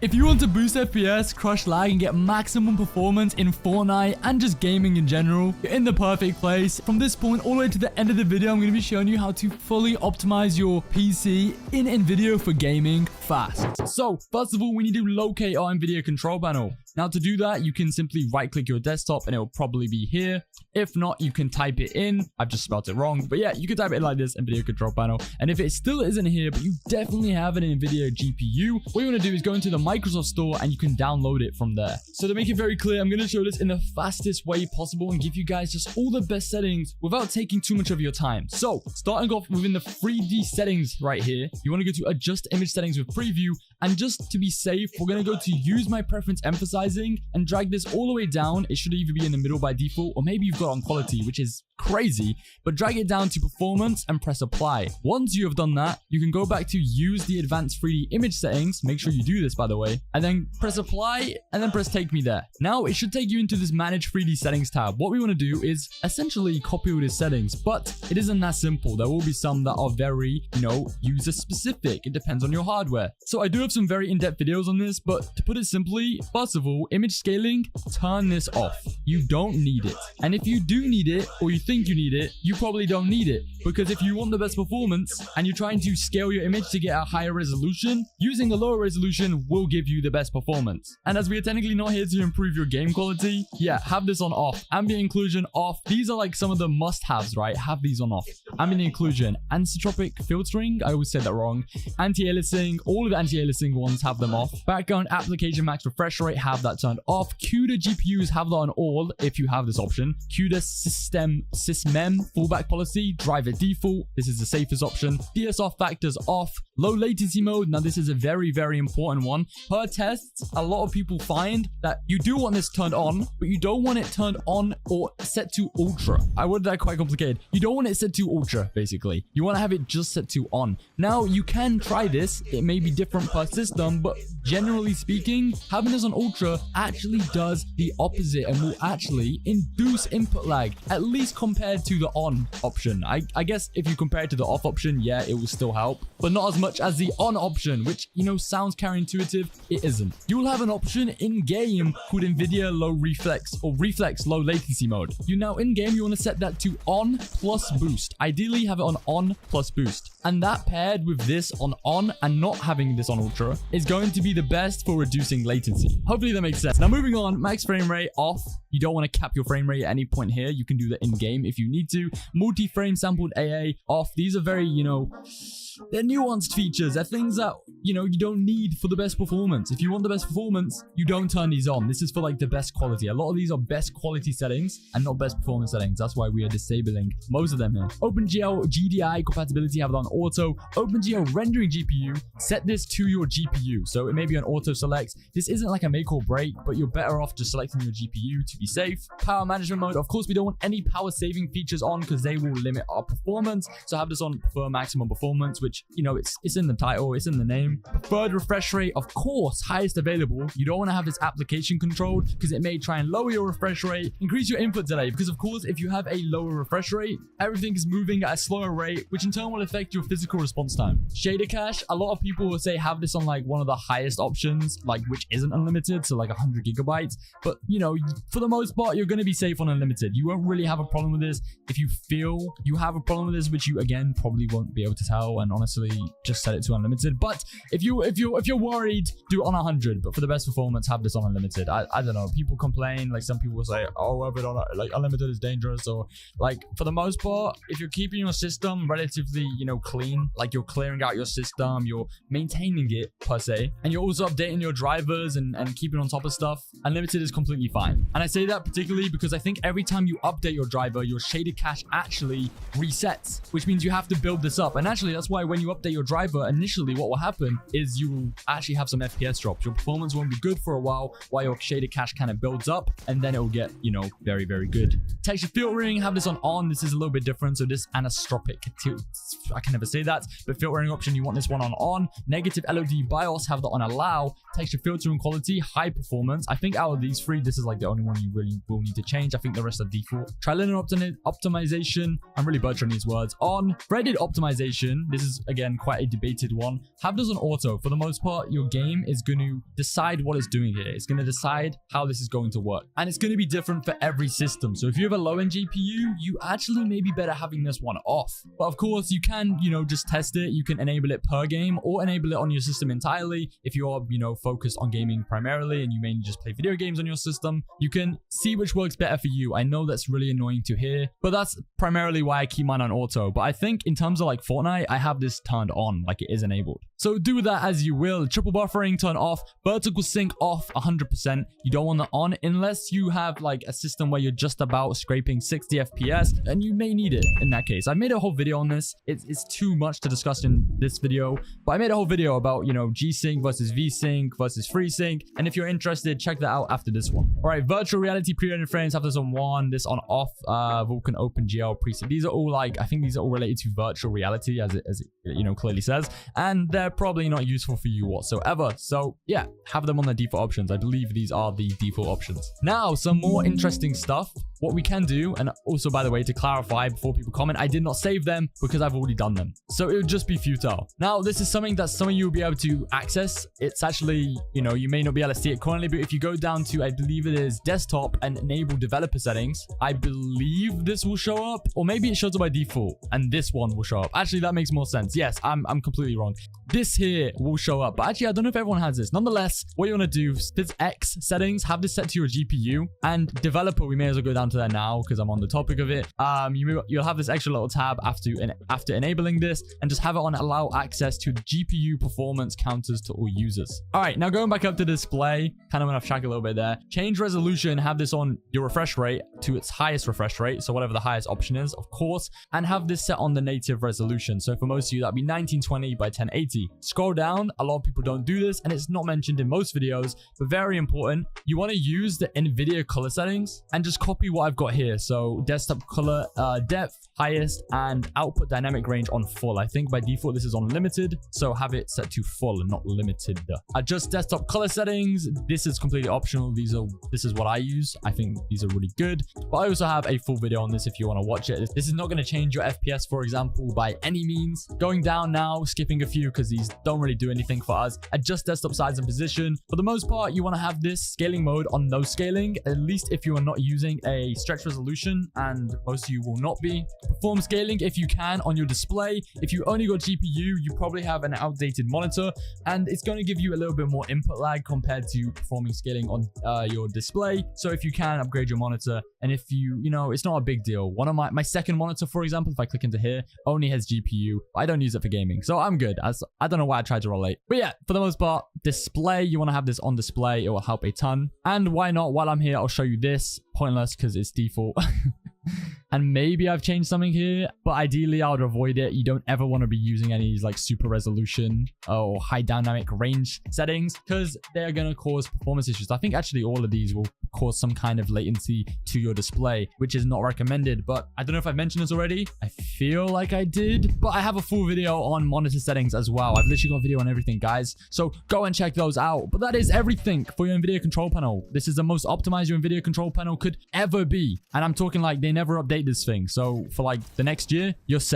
If you want to boost FPS, crush lag, and get maximum performance in Fortnite and just gaming in general, you're in the perfect place. From this point all the way to the end of the video, I'm going to be showing you how to fully optimize your PC in Nvidia for gaming fast. So, first of all, we need to locate our Nvidia control panel. Now, to do that, you can simply right-click your desktop and it will probably be here. If not, you can type it in. I've just spelled it wrong. But yeah, you can type it like this, Nvidia control panel. And if it still isn't here, but you definitely have an Nvidia GPU, what you want to do is go into the Microsoft Store and you can download it from there. So to make it very clear, I'm going to show this in the fastest way possible and give you guys just all the best settings without taking too much of your time. So, starting off within the 3D settings right here, you want to go to Adjust Image Settings with Preview. And just to be safe, we're going to go to Use My Preference Emphasizing and drag this all the way down. It should either be in the middle by default, or maybe you've got on quality, which is crazy, but drag it down to performance and press apply. Once you have done that, you can go back to use the advanced 3D image settings. Make sure you do this, by the way, and then press apply and then press take me there. Now it should take you into this manage 3D settings tab. What we want to do is essentially copy all these settings, but it isn't that simple. There will be some that are very, user specific. It depends on your hardware. So I do have some very in-depth videos on this, but to put it simply, first of all, image scaling, turn this off. You don't need it. And if you do need it, or you think you need it, you probably don't need it, because if you want the best performance and you're trying to scale your image to get a higher resolution, using a lower resolution will give you the best performance. And as we are technically not here to improve your game quality, yeah, have this on off. Ambient inclusion off. These are like some of the must-haves, right? Have these on off. Ambient inclusion, anisotropic filtering, I always said that wrong. Anti-aliasing, all of the anti-aliasing ones, have them off. Background application max refresh rate, have that turned off. CUDA GPUs, have that on all if you have this option. CUDA sysmem fallback policy, driver default, this is the safest option. DSR factors off. Low latency mode, now this is a very, very important one. Per tests, a lot of people find that you do want this turned on, but you don't want it turned on or set to ultra. I worded that quite complicated. You don't want it set to ultra, basically. You want to have it just set to on. Now, you can try this. It may be different per system, but generally speaking, having this on ultra actually does the opposite and will actually induce input lag, at least compared to the on option. I guess if you compare it to the off option, yeah, it will still help, but not as much as the on option, which, sounds counterintuitive. It isn't. You will have an option in-game called Nvidia low reflex or reflex low latency mode. In-game, you want to set that to on plus boost. Ideally, have it on plus boost. And that paired with this on and not having this on ultra is going to be the best for reducing latency. Hopefully that makes sense. Now moving on, max frame rate off. You don't want to cap your frame rate at any point here. You can do that in-game if you need to. Multi-frame sampled AA off. These are very, they're nuanced features. They're things that, you don't need for the best performance. If you want the best performance, you don't turn these on. This is for like the best quality. A lot of these are best quality settings and not best performance settings. That's why we are disabling most of them here. OpenGL GDI compatibility, have it on auto. OpenGL rendering GPU, set this to your GPU. So it may be on auto select. This isn't like a make or break, but you're better off just selecting your GPU to be safe. Power management mode. Of course, we don't want any power saving features on because they will limit our performance. So have this on for maximum performance, which, it's in the title, it's in the name. Preferred refresh rate, of course, highest available. You don't want to have this application controlled because it may try and lower your refresh rate, increase your input delay, because of course, if you have a lower refresh rate, everything is moving at a slower rate, which in turn will affect your physical response time. Shader cache, a lot of people will say have this on like one of the highest options, like which isn't unlimited, so like 100 gigabytes. But, for the most part, you're going to be safe on unlimited. You won't really have a problem with this. If you feel you have a problem with this, which you again probably won't be able to tell, and honestly, just set it to unlimited. But if you're worried, do it on 100. But for the best performance, have this on unlimited. I don't know. People complain, like some people will say, oh, have it on like unlimited is dangerous, or like for the most part, if you're keeping your system relatively, clean, like you're clearing out your system, you're maintaining it per se, and you're also updating your drivers and keeping on top of stuff, unlimited is completely fine. And I say that particularly because I think every time you update your driver, your shader cache actually resets, which means you have to build this up. And actually, that's why when you update your driver, initially what will happen is you will actually have some FPS drops. Your performance won't be good for a while your shader cache kind of builds up, and then it will get, very, very good. Texture filtering, have this on. This is a little bit different. So this anisotropic, I can never never say that. But filtering option, you want this one on. Negative LOD BIOS, have that on allow. Texture filtering quality, high performance. I think out of these three, this is like the only one you really will need to change. I think the rest are default. Trilinear optimization. I'm really butchering these words. On threaded optimization, this is again quite a debated one. Have this on auto. For the most part, your game is going to decide what it's doing here. It's going to decide how this is going to work. And it's going to be different for every system. So if you have a low-end GPU, you actually may be better having this one off. But of course, you can, just test it. You can enable it per game or enable it on your system entirely. If you are, focused on gaming primarily and you mainly just play video games on your system, you can see which works better for you. I know that's really annoying to hear, but that's primarily why I keep mine on auto. But I think in terms of like Fortnite, I have this turned on, like it is enabled. So do with that as you will. Triple buffering, turn off. Vertical sync off 100%. You don't want that on unless you have like a system where you're just about scraping 60 FPS, and you may need it in that case. I made a whole video on this. It's too much to discuss in this video, but I made a whole video about, G-Sync versus V-Sync versus FreeSync. And if you're interested, check that out after this one. All right, virtual reality pre-rendered frames, have this on 1, this on off, Vulkan OpenGL preset. These are all like, I think these are all related to virtual reality as it clearly says, and they're probably not useful for you whatsoever. So yeah, have them on the default options. I believe these are the default options. Now, some more interesting stuff. What we can do, and also by the way, to clarify before people comment, I did not save them because I've already done them. So it would just be futile. Now, this is something that some of you will be able to access. It's actually, you may not be able to see it currently, but if you go down to, I believe it is desktop and enable developer settings, I believe this will show up, or maybe it shows up by default and this one will show up. Actually, that makes more sense. Yes, I'm completely wrong. This here will show up, but actually, I don't know if everyone has this. Nonetheless, what you want to do, Fxtch settings, have this set to your GPU, and developer, we may as well go down to there now because I'm on the topic of it. You'll have this extra little tab after enabling this, and just have it on allow access to GPU performance counters to all users. All right, now going back up to display, kind of went off track a little bit there. Change resolution, have this on your refresh rate to its highest refresh rate, so whatever the highest option is, of course, and have this set on the native resolution. So for most of you, that'd be 1920 by 1080. Scroll down, a lot of people don't do this, and it's not mentioned in most videos, but very important. You want to use the Nvidia color settings and just copy what I've got here. So desktop color depth highest and output dynamic range on full. I think by default this is on limited, so have it set to full and not limited. Adjust desktop color settings. This is completely optional. This is what I use. I think these are really good, but I also have a full video on this if you want to watch it. This is not going to change your FPS, for example, by any means. Going down now, skipping a few because these don't really do anything for us. Adjust desktop size and position. For the most part, you want to have this scaling mode on no scaling, at least if you are not using a stretch resolution, and most of you will not be. Perform scaling if you can on your display. If you only got GPU, you probably have an outdated monitor, and it's going to give you a little bit more input lag compared to performing scaling on your display. So if you can, upgrade your monitor, and if it's not a big deal. One of my second monitor, for example, if I click into here, only has GPU. I don't use it for gaming, so I'm good. I don't know why I tried to relate, but yeah, for the most part, display, you want to have this on display. It will help a ton. And why not? While I'm here, I'll show you this. Pointless because it's default. And maybe I've changed something here, but ideally I would avoid it. You don't ever want to be using any like super resolution or high dynamic range settings because they're going to cause performance issues. I think actually all of these will cause some kind of latency to your display, which is not recommended. But I don't know if I've mentioned this already. I feel like I did, but I have a full video on monitor settings as well. I've literally got a video on everything, guys. So go and check those out. But that is everything for your Nvidia control panel. This is the most optimized your Nvidia control panel could ever be. And I'm talking like they never update this thing. So for like the next year, you're set.